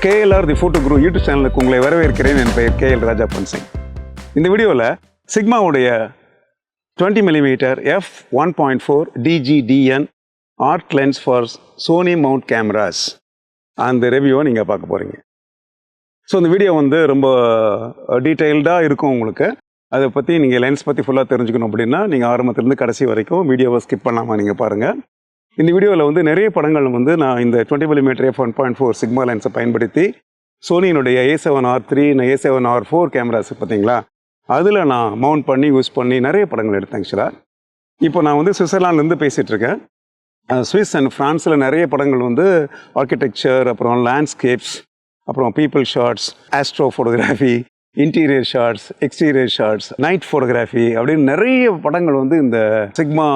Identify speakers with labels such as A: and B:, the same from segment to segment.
A: KLR the photo Guru YouTube சேனலுக்கு உங்களை வரவேற்கிறேன். என் பெயர் KL ராஜா பன்சிங். இந்த வீடியோவில் சிக்மாவுடைய 20mm F1.4 DG DN art lens for Sony mount cameras அந்த ரிவ்யூவை நீங்கள் பார்க்க போகிறீங்க. ஸோ இந்த வீடியோ வந்து ரொம்ப டீட்டெயில்டாக இருக்கும். உங்களுக்கு அதை பற்றி நீங்கள் லென்ஸ் பற்றி ஃபுல்லாக தெரிஞ்சுக்கணும் அப்படின்னா நீங்கள் ஆரம்பத்துலேருந்து கடைசி வரைக்கும் வீடியோவை ஸ்கிப் பண்ணாமல் நீங்கள் பாருங்கள். இந்த வீடியோவில் வந்து நிறைய படங்கள் வந்து நான் இந்த 20mm F1.4 சிக்மா லென்ஸை பயன்படுத்தி சோனியினுடைய A7R3 A7R4 கேமராஸ் பார்த்தீங்களா, அதில் நான் மவுண்ட் பண்ணி யூஸ் பண்ணி நிறைய படங்கள் எடுத்தேன். ஆக்சுவலாக இப்போ நான் வந்து சுவிட்சர்லாண்ட்லேருந்து பேசிகிட்ருக்கேன். ஸ்விஸ் அண்ட் ஃப்ரான்ஸில் நிறைய படங்கள் வந்து ஆர்கிடெக்சர், அப்புறம் லேண்ட்ஸ்கேப்ஸ், அப்புறம் people shots, astro photography, interior shots, exterior shots, night photography அப்படின்னு நிறைய படங்கள் வந்து இந்த சிக்மா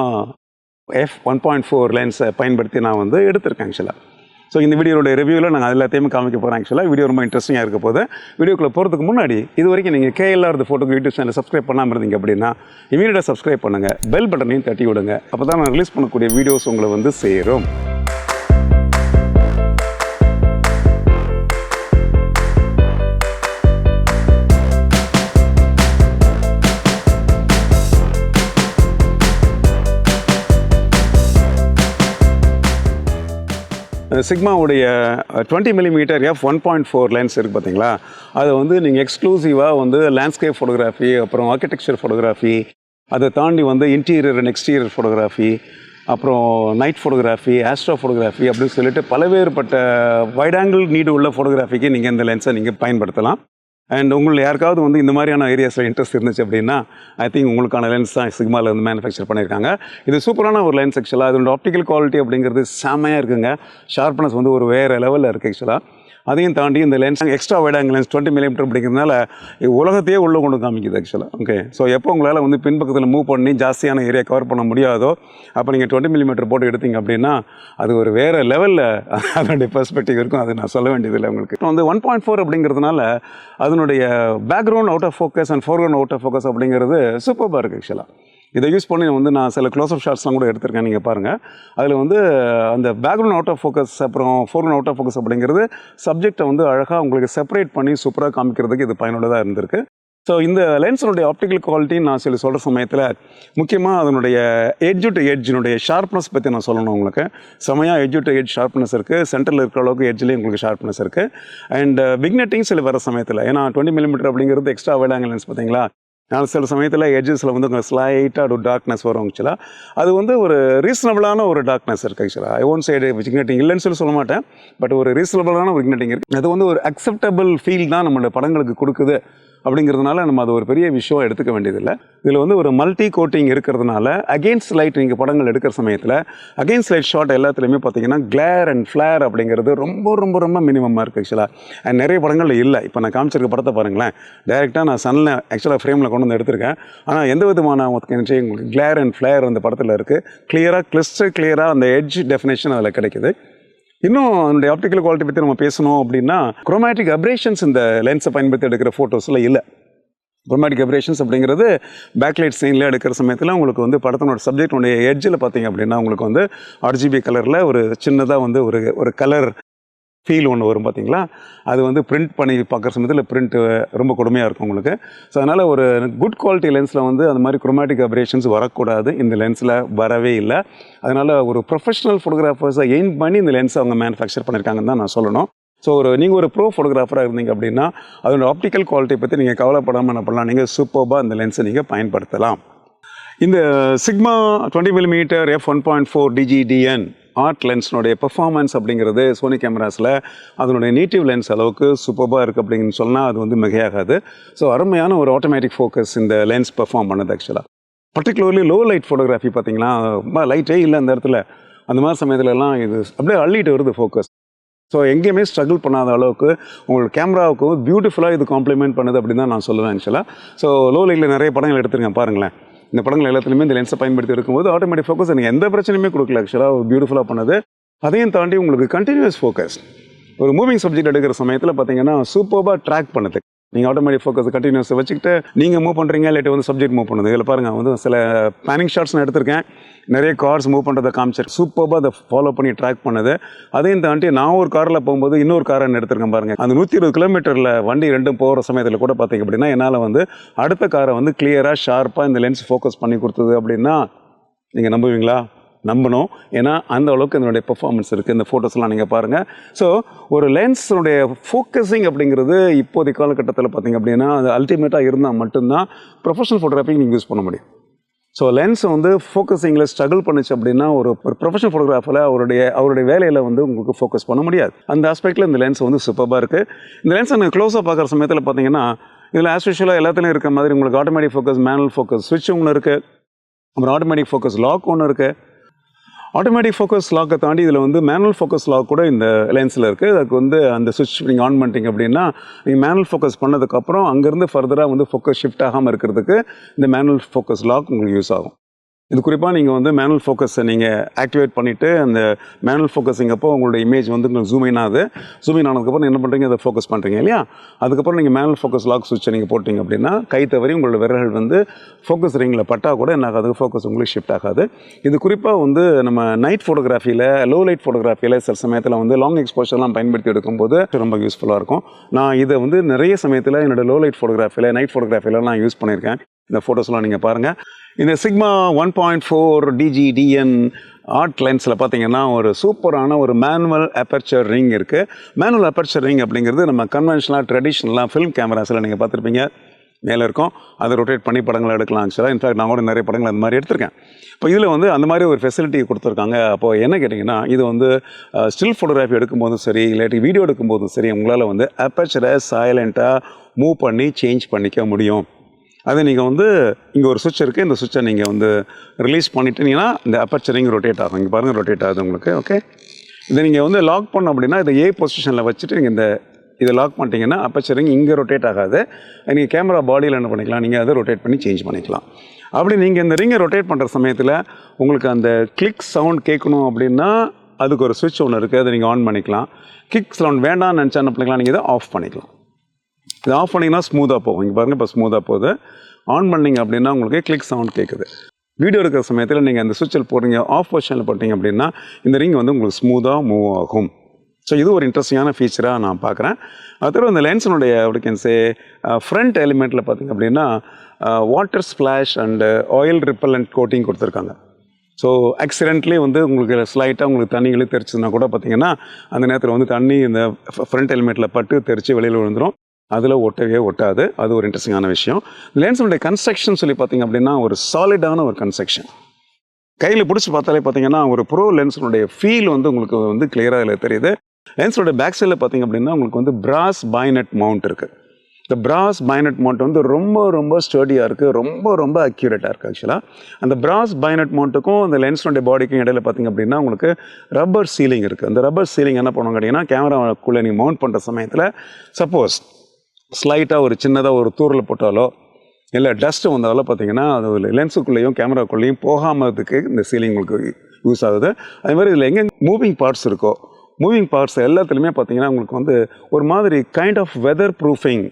A: F1.4 லென்ஸை பயன்படுத்தி நான் வந்து எடுத்திருக்கேன் ஆக்சுவலாக. ஸோ இந்த வீடியோட ரிவ்யூவில் நாங்கள் எல்லாத்தையுமே காமிக்க போகிறேன். ஆக்சுவலாக வீடியோ ரொம்ப இன்ட்ரெஸ்டிங்காக இருக்க போது. வீடியோக்குள்ளே போகிறதுக்கு முன்னாடி இது வரைக்கும் நீங்கள் KLR the photo YouTube channel subscribe பண்ணாமல் இருந்தீங்க அப்படின்னா இமீடியட்டாக சப்ஸ்கிரைப் பண்ணுங்கள், பெல் பட்டனையும் தட்டி விடுங்க. அப்போ தான் நான் ரிலீஸ் பண்ணக்கூடிய வீடியோஸ் உங்களை வந்து சேரும். சிக்மாவுடைய 20mm F1.4 லென்ஸ் இருக்குது பார்த்தீங்களா, அதை வந்து நீங்கள் எக்ஸ்க்ளூசிவாக வந்து லேண்ட்ஸ்கேப் ஃபோட்டோகிராஃபி, அப்புறம் ஆர்கிடெக்சர் ஃபோட்டோகிராஃபி, அதை தாண்டி வந்து இன்டீரியர் அண்ட் எக்ஸ்டீரியர் ஃபோட்டோகிராஃபி, அப்புறம் நைட் ஃபோட்டோகிராஃபி, ஆஸ்ட்ரோ ஃபோட்டோகிராஃபி அப்படின்னு சொல்லிட்டு பலவேறுபட்ட வைட் ஆங்கிள் நீடு உள்ள ஃபோட்டோகிராஃபிக்கு நீங்கள் இந்த லென்ஸை நீங்கள் பயன்படுத்தலாம். அண்ட் உங்களுக்கு யாருக்காவது வந்து இந்த மாதிரியான ஏரியாஸில் இன்ட்ரெஸ்ட் இருந்துச்சு அப்படின்னா ஐ திங்க் உங்களுக்கான லென்ஸ் தான் சிக்மாவில் வந்து மேனுஃபேக்சர் பண்ணியிருக்காங்க. இது சூப்பரான ஒரு லென்ஸ் ஆக்சுவலாக. அதோட ஆப்டிக்கல் குவாலிட்டி அப்படிங்கிறது செம்மையாக இருக்குங்க. ஷார்ப்னஸ் வந்து ஒரு வேறு லெவலில் இருக்குது ஆக்சுவலாக. அதையும் தாண்டி இந்த lens extra wide angle lens 20mm அப்படிங்கிறதுனால உலகத்தையே உள்ளே கொண்டு காமிக்குது ஆக்சுவலாக. ஓகே, ஸோ எப்போ உங்களால் வந்து பின்பக்கத்தில் மூவ் பண்ணி ஜாஸ்தியான ஏரியா கவர் பண்ண முடியாதோ அப்போ நீங்கள் 20mm போட்டு எடுத்தீங்க அப்படின்னா அது ஒரு வேறு லெவலில் அதனுடைய பெர்ஸ்பெக்டிவ் இருக்கும். அது நான் சொல்ல வேண்டியதில்லை உங்களுக்கு. வந்து 1.4 அப்படிங்கிறதுனால அதனுடைய background out of focus and foreground out of focus அப்படிங்கிறது சூப்பராக இருக்குது ஆக்சுவலாக. இதை யூஸ் பண்ணி வந்து நான் சில க்ளோஸ் அப் ஷாட்ஸ்லாம் கூட எடுத்திருக்கேன். நீங்கள் பாருங்கள், அதில் வந்து அந்த பேக்ரவுண்ட் அவுட் ஆஃப் ஃபோக்கஸ் அப்புறம் ஃபோர்க்ரவுண்ட் அவுட் ஆஃப் ஃபோக்கஸ் அப்படிங்கிறது சப்ஜெக்டை வந்து அழகாக உங்களுக்கு செப்பரேட் பண்ணி சூப்பராக காமிக்கிறதுக்கு இது பயனுள்ளதாக இருந்திருக்கு. ஸோ இந்த லென்ஸினுடைய ஆப்டிக்கல் குவாலிட்டின்னு நான் சொல்கிற சமயத்தில் முக்கியமாக அதனுடைய எட்ஜ் டு எட்ஜினுடைய ஷார்ப்னஸ் பற்றி நான் சொல்லணும். உங்களுக்கு செமையாக எட்ஜ் டு எட்ஜ் ஷார்ப்னஸ் இருக்குது. சென்டரில் இருக்கிற அளவுக்கு எட்ஜ்லேயும் உங்களுக்கு ஷார்ப்னஸ் இருக்குது. அண்ட் விக்னெட்டிங் சில வர சமயத்தில், ஏன்னா 20mm அப்படிங்கிறது எக்ஸ்ட்ரா வைட் ஆங்கிள் லென்ஸ் பார்த்தீங்களா, நான் சில சமயத்தில் எட்ஜஸில் வந்து கொஞ்சம் ஸ்லைட்டாக ஒரு டார்க்னஸ் வரும் ஆக்சுவலாக. அது வந்து ஒரு ரீசனபிளான ஒரு டார்க்னஸ் இருக்குது ஆக்சுவலாக. ஐ ஒன்ட் சைடு விக்னெட்டிங் இல்லைன்னு சொல்ல மாட்டேன், பட் ஒரு ரீசனபிளான ஒரு விக்னெட்டிங் இருக்குது. அது வந்து ஒரு அக்செப்டபிள் ஃபீல் தான் நம்மளோட படங்களுக்கு கொடுக்குது. அப்படிங்கிறதுனால நம்ம அது ஒரு பெரிய விஷயம் எடுத்துக்க வேண்டியதில்லை. இதில் வந்து ஒரு மல்டி கோட்டிங் இருக்கிறதுனால அகெயின்ஸ்ட் லைட் நீங்கள் படங்கள் எடுக்கிற சமயத்தில் அகெயின்ஸ்ட் லைட் ஷாட் எல்லாத்துலேயுமே பார்த்தீங்கன்னா கிளேர் அண்ட் ஃப்ளேர் அப்படிங்கிறது ரொம்ப ரொம்ப ரொம்ப மினிமமாக இருக்குது ஆக்சுவலாக. அண்ட் நிறைய படங்களில் இல்லை. இப்போ நான் காமிச்சிருக்க படத்தை பாருங்களேன், டைரெக்டாக நான் சன்னில் ஆக்சுவலாக ஃப்ரேமில் கொண்டு வந்து எடுத்திருக்கேன். ஆனால் எந்த விதமான உங்களுக்கு கிளேர் அண்ட் ஃப்ளேர் அந்த படத்தில் இருக்குது. கிளியராக கிளிஸ்டர் கிளியராக அந்த எட்ஜ் டெஃபினேஷன் அதில் கிடைக்குது. இன்னும் அதனுடைய ஆப்டிக்கல் குவாலிட்டி பற்றி நம்ம பேசணும் அப்படின்னா குரோமேட்டிக் அப்ரேஷன்ஸ் இந்த லென்ஸை பயன்படுத்தி எடுக்கிற ஃபோட்டோஸில் இல்லை. குரோமேட்டிக் அப்ரேஷன்ஸ் அப்படிங்கிறது பேக்லைட் சீனில் எடுக்கிற சமயத்தில் உங்களுக்கு வந்து படத்தினோட சப்ஜெக்டினுடைய எட்ஜில் பார்த்தீங்க அப்படின்னா உங்களுக்கு வந்து RGB கலரில் ஒரு சின்னதாக வந்து ஒரு கலர் ஃபீல் ஒன்று வரும் பார்த்தீங்களா. அது வந்து பிரிண்ட் பண்ணி பார்க்குற சமயத்தில் பிரிண்ட் ரொம்ப கொடுமையாக இருக்கும் உங்களுக்கு. ஸோ அதனால் ஒரு குட் குவாலிட்டி லென்ஸில் வந்து அந்த மாதிரி குரோமேட்டிக் அப்ரேஷன்ஸ் வரக்கூடாது. இந்த லென்ஸில் வரவே இல்லை. அதனால் ஒரு ப்ரொஃபஷனல் ஃபோட்டோகிராஃபர்ஸை எய்ம் பண்ணி இந்த லென்ஸை அவங்க மேனுஃபேக்சர் பண்ணியிருக்காங்கன்னு தான் நான் சொல்லணும். ஸோ நீங்கள் ஒரு ப்ரோ ஃபோட்டோகிராஃபராக இருந்தீங்க அப்படின்னா அதோட ஆப்டிக்கல் குவாலிட்டி பற்றி நீங்கள் கவலைப்படாமல் என்ன பண்ணலாம், நீங்கள் சூப்பராக இந்த லென்ஸை நீங்கள் பயன்படுத்தலாம். இந்த Sigma 20mm F1.4 DG DN art லென்ஸ்னுடைய பெர்ஃபார்மன்ஸ் அப்படிங்கிறது சோனி கேமராஸில் அதனுடைய நேட்டிவ் லென்ஸ் அளவுக்கு சூப்பராக இருக்குது அப்படின்னு சொன்னால் அது வந்து மிகையாகாது. ஸோ அருமையான ஒரு ஆட்டோமேட்டிக் ஃபோக்கஸ் இந்த லென்ஸ் பெர்ஃபார்ம் பண்ணுது ஆக்சுவலாக. பர்டிகுலர்லி லோ லைட் ஃபோட்டோகிராஃபி பார்த்தீங்கன்னா ரொம்ப லைட்டே இல்லை அந்த இடத்துல, அந்த மாதிரி சமயத்துலலாம் இது அப்படியே அள்ளிட்டு வருது ஃபோக்கஸ். ஸோ எங்கேயுமே ஸ்ட்ரகிள் பண்ணாத அளவுக்கு உங்களுக்கு கேமராவுக்கு பியூட்டிஃபுல்லாக இது காம்ப்ளிமெண்ட் பண்ணுது அப்படின்னு தான் நான் சொல்லுவேன் ஆக்சுவலாக. ஸோ லோ லைட்டில் நிறைய படங்கள் எடுத்துருக்கேன் பாருங்களேன். இந்த படங்கள் எல்லாத்துலேயுமே இந்த லென்ஸை பயன்படுத்தி எடுக்கும்போது ஆட்டோமேட்டிக் ஃபோக்கஸ் எனக்கு எந்த பிரச்சனையுமே கொடுக்கல ஆக்சுவலாக. பியூட்டிஃபுல்லாக பண்ணுது. அதையும் தாண்டி உங்களுக்கு கண்டினியூஸ் ஃபோக்கஸ் ஒரு மூவிங் சப்ஜெக்ட் எடுக்கிற சமயத்தில் பார்த்தீங்கன்னா சூப்பராக ட்ராக் பண்ணுது. நீங்கள் ஆட்டோமேட்டிக் ஃபோக்கஸ் கண்டினியூஸை வச்சுக்கிட்டு நீங்கள் மூவ் பண்ணுறீங்க இல்லாட்டி வந்து சப்ஜெக்ட் மூவ் பண்ணுது. இதில் பாருங்கள் வந்து சில பேனிங் ஷாட்ஸ் நான் எடுத்திருக்கேன், நிறைய கார்ஸ் மூவ் பண்ணுறதை காமிச்சு சூப்பராக அதை ஃபாலோ பண்ணி ட்ராக் பண்ணுது. அதையும் தாண்டி நான் ஒரு காரில் போகும்போது இன்னொரு காரை எடுத்திருக்கேன் பாருங்கள். அந்த 120 கிலோமீட்டரில் வண்டி ரெண்டும் போகிற சமயத்தில் கூட பார்த்தீங்க அப்படின்னா என்னால் வந்து அடுத்த காரை வந்து கிளியராக ஷார்ப்பாக இந்த லென்ஸ் ஃபோக்கஸ் பண்ணி கொடுத்தது அப்படின்னா நீங்கள் நம்புவீங்களா? நம்பணும். ஏன்னா அந்த அளவுக்கு இதனுடைய பெர்ஃபார்மன்ஸ் இருக்குது. இந்த ஃபோட்டோஸ்லாம் நீங்கள் பாருங்கள். ஸோ ஒரு லென்ஸுடைய ஃபோக்கஸிங் அப்படிங்கிறது இப்போதைய காலகட்டத்தில் பார்த்திங்க அப்படின்னா அது அல்டிமேட்டாக இருந்தால் மட்டும்தான் ப்ரொஃபஷனல் ஃபோட்டோகிராஃபிக்கு நீங்கள் யூஸ் பண்ண முடியும். ஸோ லென்ஸ் வந்து ஃபோக்கஸிங்கில் ஸ்ட்ரகிள் பண்ணிச்சு அப்படின்னா ஒரு ப்ரொஃபஷனல் ஃபோட்டோகிராஃபில் அவருடைய வேலையில் வந்து உங்களுக்கு ஃபோக்கஸ் பண்ண முடியாது. அந்த ஆஸ்பெக்டில் இந்த லென்ஸ் வந்து சூப்பராக இருக்குது. இந்த லென்ஸை நீங்கள் க்ளோஸாக பார்க்குற சமயத்தில் பார்த்தீங்கன்னா இதில் ஆஸ் யூஷுவலாக எல்லாத்துலேயும் இருக்கிற மாதிரி உங்களுக்கு ஆட்டோமேட்டிக் ஃபோக்கஸ், மேனுவல் ஃபோக்கஸ் ஸ்விட்ச் ஒன்று இருக்குது, அப்புறம் ஆட்டோமேட்டிக் ஃபோக்கஸ் லாக் ஒன்று இருக்குது. ஆட்டோமேட்டிக் ஃபோக்கஸ் லாக்கை தாண்டி இதில் வந்து மேனுவல் ஃபோக்கஸ் லாக் கூட இந்த லென்ஸில் இருக்குது. அதுக்கு வந்து அந்த சுவிட்ச் நீங்கள் ஆன் பண்ணிட்டீங்க அப்படின்னா நீங்கள் மேனுவல் ஃபோக்கஸ் பண்ணதுக்கப்புறம் அங்கேருந்து ஃபர்தராக வந்து ஃபோக்கஸ் ஷிஃப்ட் ஆகாமல் இருக்கிறதுக்கு இந்த மேனுவல் ஃபோக்கஸ் லாக் உங்களுக்கு யூஸ் ஆகும். இது குறிப்பாக நீங்கள் வந்து மேனுவல் ஃபோக்கஸை நீங்கள் ஆக்டிவேட் பண்ணிவிட்டு அந்த மேனுவல் ஃபோக்கஸிங் அப்போ உங்களோட இமேஜ் வந்து உங்களுக்கு ஜூம் இன் ஆகுது. ஜூம் இன் ஆனதுக்கப்புறம் என்ன பண்ணுறீங்க, அதை ஃபோக்கஸ் பண்ணுறீங்க இல்லையா? அதுக்கப்புறம் நீங்கள் மேனுவல் ஃபோக்கஸ் லாக் சுவிட்சை நீங்கள் போட்டிங்க அப்படின்னா கை தவறி உங்களோட விரல்கள் வந்து ஃபோக்கஸ் ரிங்கில் பட்டால் கூட என்ன ஆகாது, ஃபோக்கஸ் உங்களுக்கு ஷிஃப்ட் ஆகாது. இது குறிப்பாக வந்து நம்ம நைட் ஃபோட்டோகிராஃபியில், லோ லைட் ஃபோட்டோகிராஃபியில் சில சமயத்தில் வந்து லாங் எக்ஸ்போஷர்லாம் பயன்படுத்தி எடுக்கும்போது ரொம்ப யூஸ்ஃபுல்லாக இருக்கும். நான் இதை வந்து நிறைய சமயத்தில் என்னோடய லோ லைட் ஃபோட்டோகிராஃபியில், நைட் ஃபோட்டோகிராஃபியில் நான் யூஸ் பண்ணியிருக்கேன். இந்த ஃபோட்டோஸ்லாம் நீங்கள் பாருங்கள். இந்த சிக்மா 1.4 DG DN ஆர்ட் லென்ஸில் பார்த்தீங்கன்னா ஒரு சூப்பரான ஒரு மேனுவல் அப்பர்ச்சர் ரிங் இருக்குது. மேனுவல் அப்பர்ச்சர் ரிங் அப்படிங்கிறது நம்ம கன்வென்ஷனலாக ட்ரெடிஷ்னலாக ஃபிலிம் கேமராஸில் நீங்கள் பார்த்துருப்பீங்க, மேலே இருக்கும், அதை ரொட்டேட் பண்ணி படங்களை எடுக்கலாம். ஆக்சுவலாக இன்ஃபேக்ட் நான் கூட நிறைய படங்கள் அந்த மாதிரி எடுத்திருக்கேன். இப்போ இதில் வந்து அந்த மாதிரி ஒரு ஃபெசிலிட்டி கொடுத்துருக்காங்க. அப்போது என்ன கேட்டிங்கன்னா இது வந்து ஸ்டில் ஃபோட்டோகிராஃபி எடுக்கும்போதும் சரி இல்லாட்டி வீடியோ எடுக்கும்போதும் சரி உங்களால் வந்து அப்பர்ச்சரை சைலண்ட்டாக மூவ் பண்ணி சேஞ்ச் பண்ணிக்க முடியும். அது நீங்கள் வந்து இங்கே ஒரு சுவிட்ச் இருக்குது, இந்த சுவிட்சை நீங்கள் வந்து ரிலீஸ் பண்ணிட்டீங்கன்னா இந்த அப்பர்ச்சரிங் ரொட்டேட் ஆகும். இங்கே பாருங்கள் ரொட்டேட் ஆகுது உங்களுக்கு. ஓகே, இதை நீங்கள் வந்து லாக் பண்ணோம் அப்படின்னா இதை ஏ பொசிஷனில் வச்சுட்டு நீங்கள் இதை லாக் பண்ணிட்டீங்கன்னா அப்பர்ச்சரிங் இங்கே ரொட்டேட் ஆகாது. நீங்கள் கேமரா பாடியில் என்ன பண்ணிக்கலாம், நீங்கள் அதை ரொட்டேட் பண்ணி சேஞ்ச் பண்ணிக்கலாம். அப்படி நீங்கள் இந்த ரிங்கை ரொட்டேட் பண்ணுற சமயத்தில் உங்களுக்கு அந்த கிளிக் சவுண்ட் கேட்கணும் அப்படின்னா அதுக்கு ஒரு சுவிட்ச் ஒன்று இருக்குது, அதை நீங்கள் ஆன் பண்ணிக்கலாம். கிளிக் சவுண்ட் வேண்டாம்னு நினச்சா என்ன பண்ணிக்கலாம், நீங்கள் இதை ஆஃப் பண்ணிக்கலாம். இது ஆஃப் பண்ணிங்கன்னா ஸ்மூத்தாக போகும். இங்கே பாருங்கள், இப்போ ஸ்மூத்தாக போகுது. ஆன் பண்ணிங்க அப்படின்னா உங்களுக்கு கிளிக் சவுண்ட் கேட்குது. வீடியோ எடுக்கிற சமயத்தில் நீங்கள் அந்த சுவிட்சில் போடுறீங்க, ஆஃப் பொசிஷனில் போட்டிங்க அப்படின்னா இந்த ரிங் வந்து உங்களுக்கு ஸ்மூத்தாக மூவ் ஆகும். ஸோ இது ஒரு இன்ட்ரெஸ்டிங்கான ஃபீச்சராக நான் பார்க்குறேன். அதுவும் இந்த லென்ஸினுடைய அப்படின்சே ஃப்ரண்ட் எலிமெண்ட்டில் பார்த்திங்க அப்படின்னா water splash and oil repellent coating கொடுத்துருக்காங்க. ஸோ ஆக்சிடென்ட்லி வந்து உங்களுக்கு ஸ்லைட்டாக உங்களுக்கு தண்ணிகளே தெரிச்சதுன்னா கூட பார்த்திங்கன்னா அந்த நேரத்தில் வந்து தண்ணி இந்த ஃப்ரண்ட் எலிமெண்ட்டில் பட்டு தெரித்து வெளியில் விழுந்துடும், அதில் ஒட்டவே ஒட்டாது. அது ஒரு இன்ட்ரெஸ்டிங்கான விஷயம். லென்ஸுடைய கன்ஸ்ட்ரக்ஷன் சொல்லி பார்த்திங்க அப்படின்னா ஒரு சாலிடான ஒரு கன்ஸ்ட்ரக்ஷன். கையில் பிடிச்சி பார்த்தாலே பார்த்திங்கன்னா ஒரு ப்ரோ லென்ஸுடைய ஃபீல் வந்து உங்களுக்கு வந்து கிளியராக இதில் தெரியுது. லென்ஸோட பேக் சைடில் பார்த்திங்க அப்படின்னா உங்களுக்கு வந்து பிராஸ் பைனட் மவுண்ட் இருக்குது. இந்த பிராஸ் பைனட் மவுண்ட் வந்து ரொம்ப ரொம்ப ஸ்டர்டியாக இருக்குது, ரொம்ப அக்யூரேட்டாக இருக்குது. ஆக்சுவலாக அந்த பிராஸ் பைனட் மவுண்ட்டுக்கும் அந்த லென்ஸோடைய பாடிக்கும் இடையில பார்த்திங்க அப்படின்னா உங்களுக்கு ரப்பர் சீலிங் இருக்குது. அந்த ரப்பர் சீலிங் என்ன பண்ணுவோம் கேட்டிங்கன்னா கேமராக்குள்ளே நீங்கள் மவுண்ட் பண்ணுற சமயத்தில் சப்போஸ் ஸ்லைட்டாக ஒரு சின்னதாக ஒரு தூரில் போட்டாலோ இல்லை டஸ்ட்டு வந்தாலோ பார்த்திங்கன்னா அது லென்ஸுக்குள்ளேயும் கேமராக்குள்ளேயும் போகாமதுக்கு இந்த சீலிங் உங்களுக்கு யூஸ் ஆகுது. அதே மாதிரி இதில் எங்கே மூவிங் பார்ட்ஸ் இருக்கோ மூவிங் பார்ட்ஸ் எல்லாத்துலேயுமே பார்த்திங்கன்னா உங்களுக்கு வந்து ஒரு மாதிரி kind of weather proofing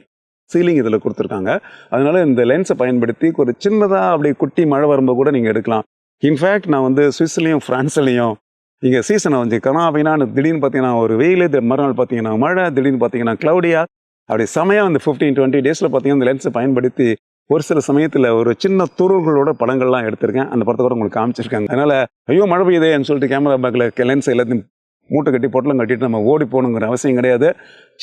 A: sealing இதில் கொடுத்துருக்காங்க. அதனால் இந்த லென்ஸை பயன்படுத்தி ஒரு சின்னதாக அப்படி குட்டி மழை வரும்போது கூட நீங்கள் எடுக்கலாம். இன்ஃபேக்ட் நான் வந்து சுவிஸ்லேயும் ஃப்ரான்ஸ்லேயும் இங்கே சீசனை வந்து அப்படின்னா திடீர்னு பார்த்தீங்கன்னா ஒரு வெயில், மறுநாள் பார்த்தீங்கன்னா மழை, திடீர்னு பார்த்தீங்கன்னா க்ளவுடியாக அப்படி செமையாக வந்து 15-20 டேஸில் பார்த்தீங்கன்னா இந்த லென்ஸை பயன்படுத்தி ஒரு சில சமயத்தில் ஒரு சின்ன துருகளோட படங்கள்லாம் எடுத்திருக்கேன். அந்த படத்தை கூட உங்களுக்கு காமிச்சிருக்காங்க. அதனால் ஐயோ மழை பெய்யுதேன்னு சொல்லிட்டு கேமரா பேக்கில் லென்ஸ் எல்லாத்தையும் மூட்டை கட்டி பொட்டலம் கட்டிட்டு நம்ம ஓடி போகணுங்கிற அவசியம் கிடையாது.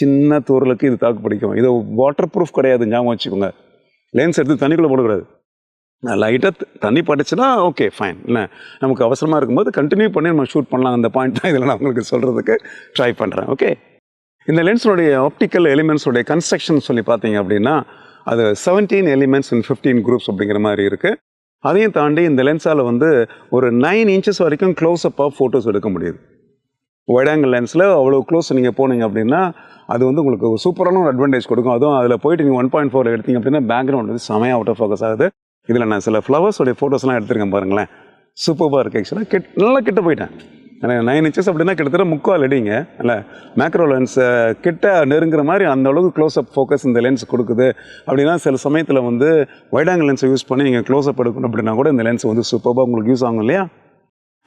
A: சின்ன தூரலுக்கு இது தாக்கு பிடிக்கும். இது வாட்டர் ப்ரூஃப் கிடையாது, ஞாபகம் வச்சுக்கோங்க. லென்ஸ் எடுத்து தண்ணிக்குள்ளே போடக்கூடாது. லைட்டாக தண்ணி பட்டுச்சுன்னா ஓகே ஃபைன். இல்லை நமக்கு அவசரமாக இருக்கும்போது கண்டினியூ பண்ணி நம்ம ஷூட் பண்ணலாம். அந்த பாயிண்ட் தான் இதில் நான் உங்களுக்கு சொல்கிறதுக்கு ட்ரை பண்ணுறேன். ஓகே, இந்த லென்ஸுடைய ஆப்டிக்கல் எலிமெண்ட்ஸோடைய கன்ஸ்ட்ரக்ஷன் சொல்லி பார்த்தீங்க அப்படின்னா அது 17 எலிமெண்ட்ஸ் இன் 15 குரூப்ஸ் அப்படிங்கிற மாதிரி இருக்குது. அதையும் தாண்டி இந்த லென்ஸால் வந்து ஒரு 9 இன்ச்சஸ் வரைக்கும் க்ளோஸ்அப்பாக ஃபோட்டோஸ் எடுக்க முடியுது. வைட் ஆங்கிள் லென்ஸில் அவ்வளோ க்ளோஸ் நீங்கள் போனீங்க அப்படின்னா அது வந்து உங்களுக்கு சூப்பரான ஒரு அட்வான்டேஜ் கொடுக்கும். அதுவும் அதில் போயிட்டு நீங்கள் 1.4 எடுத்தீங்க அப்படின்னா பேக்ரவுண்ட் வந்து செமையாக அவுட் ஆஃப் ஃபோக்கஸ் ஆகுது. இதில் நான் சில ஃப்ளவர்ஸோடைய ஃபோட்டோஸ்லாம் எடுத்திருக்கேன் பாருங்களேன், சூப்பராக இருக்குது. ஆக்சுவலாக நல்லா கிட்ட போயிட்டேன். 9 inches அப்படின்னா கிட்டத்தட்ட 3/4 அடிங்க இல்லை மேக்ரோ லென்ஸை கிட்ட நெருங்குற மாதிரி அந்த அளவுக்கு க்ளோஸ்அப் ஃபோக்கஸ் இந்த லென்ஸ் கொடுக்குது அப்படின்னா சில சமயத்தில் வந்து வைட் ஆங்கிள் லென்ஸை யூஸ் பண்ணி நீங்கள் க்ளோஸ்அப் எடுக்கணும் அப்படின்னா கூட இந்த லென்ஸ் வந்து சூப்பராக உங்களுக்கு யூஸ் ஆகும் இல்லையா.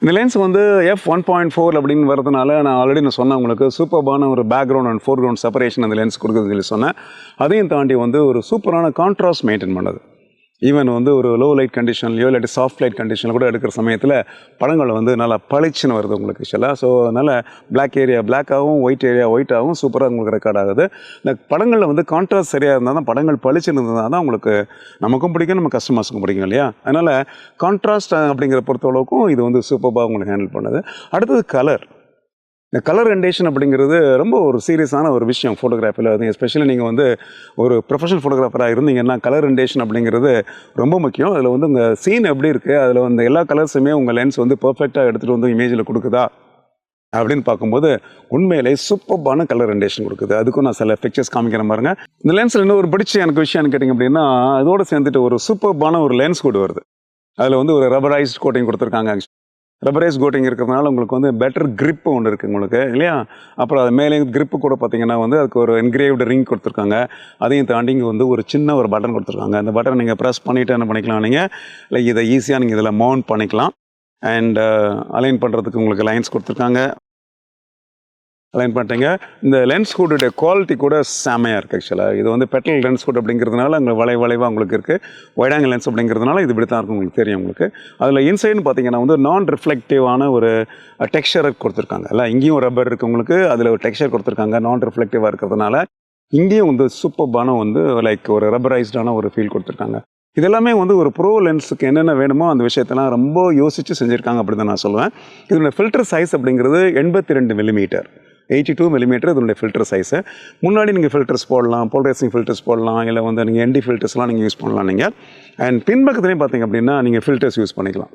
A: இந்த லென்ஸ் வந்து F1.4 அப்படின்னு வரதுனால நான் ஆல்ரெடி சொன்னேன் உங்களுக்கு சூப்பர்பான ஒரு பேக்ரவுண்ட் அண்ட் ஃபோர்க்ரவுண்ட் செப்பரேஷன் அந்த லென்ஸ் கொடுக்குதுன்னு சொல்லி சொன்னேன். அதையும் தாண்டி வந்து ஒரு சூப்பரான கான்ட்ராஸ்ட் மெயின்டைன் பண்ணுது. ஈவன் வந்து ஒரு லோ லைட் கண்டிஷன்லையோ இல்லாட்டி சாஃப்ட் லைட் கண்டிஷனில் கூட எடுக்கிற சமயத்தில் படங்கள் வந்து நல்லா பளிச்சுன்னு வருது உங்களுக்கு ஆக்சுவலாக. ஸோ அதனால் பிளாக் ஏரியா பிளாக்காகவும் ஒயிட் ஏரியா ஒயிட்டாகவும் சூப்பராக உங்களுக்கு ரெக்கார்ட் ஆகுது. இந்த படங்களில் வந்து கான்ட்ராஸ்ட் சரியாக இருந்தால் தான் படங்கள் பளிச்சுன்னு இருந்தால் தான் உங்களுக்கு நமக்கும் பிடிக்கும் நம்ம கஸ்டமர்ஸுக்கும் பிடிக்கும் இல்லையா. அதனால் கான்ட்ராஸ்ட் அப்படிங்கிற பொறுத்தளவுக்கும் இது வந்து சூப்பராக உங்களுக்கு ஹேண்டில் பண்ணுது. அடுத்தது கலர். இந்த கலர் ரெண்டேஷன் அப்படிங்கிறது ரொம்ப ஒரு சீரியஸான ஒரு விஷயம் ஃபோட்டோகிராஃபியில். அது எஸ்பெஷலி நீங்கள் வந்து ஒரு ப்ரொஃபஷனல் ஃபோட்டோகிராஃபராக இருந்தீங்கன்னா கலர் ரெண்டேஷன் அப்படிங்கிறது ரொம்ப முக்கியம். அதில் வந்து உங்கள் சீன் எப்படி இருக்குது, அதில் வந்து எல்லா கலர்ஸுமே உங்கள் லென்ஸ் வந்து பர்ஃபெக்டாக எடுத்துகிட்டு வந்து இமேஜில் கொடுக்குதா அப்படின்னு பார்க்கும்போது உண்மையிலே சூப்பர்பான கலர் ரெண்டேஷன் கொடுக்குது. அதுக்கும் நான் சில பிக்சர்ஸ் காமிக்கிறேன் பாருங்க. இந்த லென்ஸில் இன்னும் ஒரு பிடிச்ச எனக்கு விஷயம் கேட்டிங்க அப்படின்னா அதோடு சேர்ந்துட்டு ஒரு சூப்பர்பான ஒரு லென்ஸ் கோட் வருது. அதில் வந்து ஒரு ரப்பரைஸ்ட் கோட்டிங் கொடுத்துருக்காங்க. ரப்பரைஸ் கோட்டிங் இருக்கிறதுனால உங்களுக்கு வந்து பெட்டர் கிரிப்பு ஒன்று இருக்குது உங்களுக்கு இல்லையா. அப்புறம் அது மேலே கிரிப்பு கூட பார்த்தீங்கன்னா வந்து அதுக்கு ஒரு என்கிரேவ்டு ரிங் கொடுத்துருக்காங்க. அதையும் தாண்டி இங்கே வந்து ஒரு சின்ன ஒரு பட்டன் கொடுத்துருக்காங்க. அந்த பட்டன் நீங்கள் ப்ரெஸ் பண்ணிவிட்டு என்ன பண்ணிக்கலாம், நீங்கள் லைக் இதை ஈஸியாக நீங்கள் இதில் மவுண்ட் பண்ணிக்கலாம். அண்ட் அலைன் பண்ணுறதுக்கு உங்களுக்கு லைன்ஸ் கொடுத்துருக்காங்க. அலைன் பண்ணிட்டீங்க. இந்த லென்ஸ் ஹூடுடைய குவாலிட்டி கூட செமையாக இருக்குது ஆக்சுவலாக. இது வந்து பெட்ரோல் லென்ஸ் ஹூட் அப்படிங்கிறதுனால அங்கே வளைவாக உங்களுக்கு இருக்குது. வைட் ஆங்கிள் லென்ஸ் அப்படிங்கிறதுனால இது இப்படி தான் இருக்கும் உங்களுக்கு தெரியும் உங்களுக்கு. அதில் இன்சைடுன்னு பார்த்தீங்கன்னா வந்து நான் ரிஃப்ளெக்டிவான ஒரு டெக்ஸ்சர் கொடுத்துருக்காங்க. இல்லை இங்கேயும் ரப்பர் இருக்குது உங்களுக்கு, அதில் ஒரு டெக்ஸ்சர் கொடுத்துருக்காங்க நான் ரிஃப்ளெக்டிவாக இருக்கிறதுனால. இங்கேயும் வந்து சூப்பர்பான வந்து லைக் ஒரு ரப்பரைஸ்டான ஒரு ஃபீல் கொடுத்துருக்காங்க. இதெல்லாமே வந்து ஒரு ப்ரோ லென்ஸுக்கு என்னென்ன வேணுமோ அந்த விஷயத்தெல்லாம் ரொம்ப யோசித்து செஞ்சுருக்காங்க அப்படி தான் நான் சொல்லுவேன். இதோட ஃபில்டர் சைஸ் அப்படிங்கிறது 82 மில்லிமீட்டர் 82 மில்லிமீட்டர் இதனுடைய ஃபில்டர் சைஸு. முன்னாடி நீங்கள் ஃபில்டர்ஸ் போடலாம், போல்ரைசிங் ஃபில்டர்ஸ் போடலாம், இல்லை வந்து நீங்கள் என்டி ஃபில்டர்ஸ்லாம் நீங்கள் யூஸ் பண்ணலாம் நீங்கள். அண்ட் பின்பக்கத்துலேயும் பார்த்தீங்க அப்படின்னா நீங்கள் ஃபில்டர்ஸ் யூஸ் பண்ணிக்கலாம்.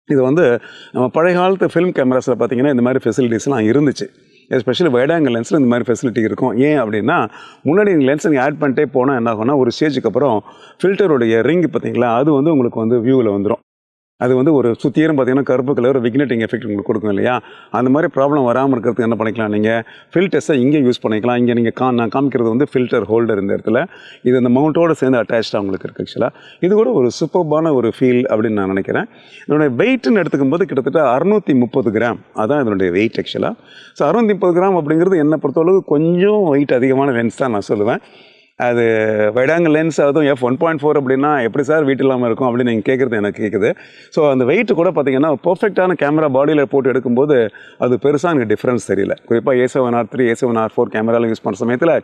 A: இது வந்து நம்ம பழைய காலத்து ஃபிலிம் கேமராஸில் பார்த்தீங்கன்னா இந்த மாதிரி ஃபெசிலிட்டிஸ்லாம் இருந்துச்சு. எஸ்பெஷலி வைட் ஆங்கிள் லென்ஸில் இந்த மாதிரி ஃபெசிலிட்டி இருக்கும். ஏன் அப்படின்னா முன்னாடி நீங்கள் லென்ஸை நீங்கள் ஆட் பண்ணிட்டே போனால் என்ன ஆகும்னா ஒரு ஸ்டேஜுக்கு அப்புறம் ஃபில்டருடைய ரிங் பார்த்தீங்களா அது வந்து உங்களுக்கு வந்து வியூவில் வந்துடும். அது வந்து ஒரு சுற்றியும் பார்த்தீங்கன்னா கருப்பு கலர் விக்னெட்டிங் எஃபெக்ட் உங்களுக்கு கொடுக்கும் இல்லையா. அந்த மாதிரி ப்ராப்ளம் வராமல் இருக்கிறதுக்கு என்ன பண்ணிக்கலாம், நீங்கள் ஃபில்டர்ஸை இங்கே யூஸ் பண்ணிக்கலாம். இங்கே நீங்கள் நான் காமிக்கிறது வந்து ஃபில்டர் ஹோல்டர் இந்த இடத்துல. இது இந்த மவுண்டோடு சேர்ந்து அட்டாச்சாக உங்களுக்கு இருக்குது ஆக்சுவலாக. இது கூட ஒரு சூப்பர்பான ஒரு ஃபீல் அப்படின்னு நான் நினைக்கிறேன். இதனுடைய வெயிட்னு எடுத்துக்கும் போது கிட்டத்தட்ட 630 கிராம் அதான் இதனுடைய வெயிட் ஆக்சுவலாக. ஸோ 630 கிராம் அப்படிங்கிறது என்னை பொறுத்தளவுக்கு கொஞ்சம் வெயிட் அதிகமான லென்ஸ் தான் நான் சொல்லுவேன். அது வைட் ஆங்கிள் லென்ஸ், அதுவும் F1.4 அப்படின்னா எப்படி சார் வெயிட் இல்லாமல் இருக்கும் அப்படின்னு நீங்கள் கேட்குறது எனக்கு கேட்குது. ஸோ அந்த வெயிட்டு கூட பார்த்தீங்கன்னா பர்ஃபெக்டான கேமரா பாடியில் போட்டு எடுக்கும்போது அது பெருசாக எனக்கு டிஃப்ரென்ஸ் தெரியல. குறிப்பாக A7R3 A7R4 கேமராவில் யூஸ் பண்ணுற சமயத்தில்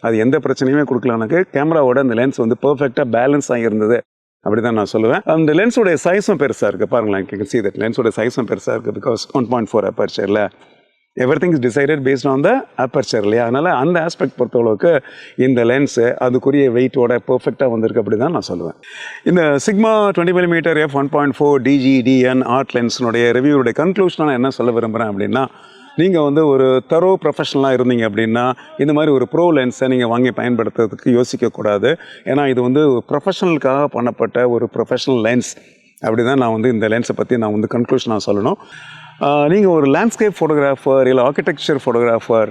A: அது எந்த பிரச்சனையுமே கொடுக்கல எனக்கு. கேமராவோட அந்த லென்ஸ் வந்து பர்ஃபெக்டாக பேலன்ஸ் ஆகியிருந்தது அப்படி தான் நான் சொல்லுவேன். அந்த லென்ஸோடைய சைஸும் பெருசாக இருக்குது பாருங்களேன். கேன் see that லென்ஸோட சைஸும் பெருசாக இருக்குது பிகாஸ் 1.4 அப்பர்ச்சரில் everything is decided based on the aperture இல்லையா. அதனால் அந்த ஆஸ்பெக்ட் பொறுத்தளவுக்கு இந்த லென்ஸு அதுக்குரிய வெயிட்டோட பர்ஃபெக்டாக வந்திருக்கு அப்படி தான் நான் சொல்லுவேன். இந்த Sigma 20mm F1.4 DG DN art லென்ஸினுடைய ரிவ்யூடைய கன்க்ளூஷனாக நான் என்ன சொல்ல விரும்புகிறேன் அப்படின்னா, நீங்கள் வந்து ஒரு தரோ ப்ரொஃபஷனலாக இருந்தீங்க அப்படின்னா இந்த மாதிரி ஒரு ப்ரோ லென்ஸை நீங்கள் வாங்கி பயன்படுத்துறதுக்கு யோசிக்கக்கூடாது. ஏன்னா இது வந்து ப்ரொஃபஷனலுக்காக பண்ணப்பட்ட ஒரு ப்ரொஃபஷனல் லென்ஸ் அப்படி தான் நான் வந்து இந்த லென்ஸை பற்றி நான் வந்து கன்க்ளூஷனாக சொல்லணும். நீங்கள் ஒரு லேண்ட்ஸ்கேப் ஃபோட்டோகிராஃபர், இல்லை ஆர்கிடெக்சர் ஃபோட்டோகிராஃபர்,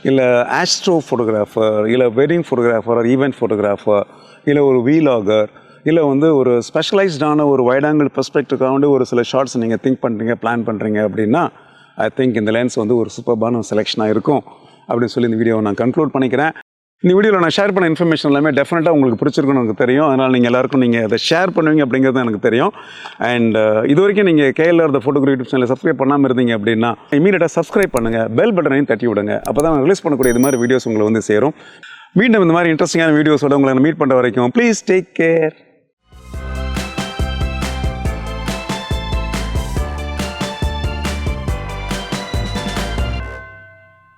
A: இல்லை ஆஸ்ட்ரோ ஃபோட்டோகிராஃபர், இல்லை வெட்டிங் ஃபோட்டோகிராஃபர், ஈவெண்ட் ஃபோட்டோகிராஃபர், இல்லை ஒரு வீலாகர், இல்லை வந்து ஒரு ஸ்பெஷலைஸ்டான ஒரு வைட் ஆங்கிள் பெர்ஸ்பெக்டிவ்காக வந்து ஒரு சில ஷார்ட்ஸ் நீங்கள் திங்க் பண்ணுறீங்க, பிளான் பண்ணுறீங்க அப்படின்னா ஐ திங்க் இந்த லென்ஸ் வந்து ஒரு சூப்பர்பான செலெக்ஷனாக இருக்கும் அப்படின்னு சொல்லி இந்த வீடியோவை நான் கன்க்ளூட் பண்ணிக்கிறேன். இந்த வீடியோவில் நான் ஷேர் பண்ண இன்ஃபர்மேஷன் எல்லாமே டெஃபினட்டாக உங்களுக்கு பிடிச்சிருக்குன்னு எனக்கு தெரியும். அதனால் நீங்கள் எல்லாருக்கும் நீங்கள் அதை ஷேர் பண்ணுவீங்க அப்படிங்கிறது எனக்கு தெரியும். அண்ட் இது வரைக்கும் நீங்கள் KLR த ஃபோட்டோகிராஃபி யூடியூப் சேனலை சப்ஸ்கிரைப் பண்ணாமல் இருந்தீங்க அப்படின்னா இமீடியட்டாக சப்ஸ்கிரைப் பண்ணுங்கள், பெல் பட்டனையும் தட்டி விடுங்க. அப்போ தான் நான் ரிலீஸ் பண்ணக்கூடிய இது மாதிரி வீடியோஸ் உங்களை வந்து சேரும். மீண்டும் இந்த மாதிரி இன்ட்ரெஸ்டிங்கான வீடியோஸோட உங்களை மீட் பண்ணுற வரைக்கும் ப்ளீஸ் டேக் கேர்.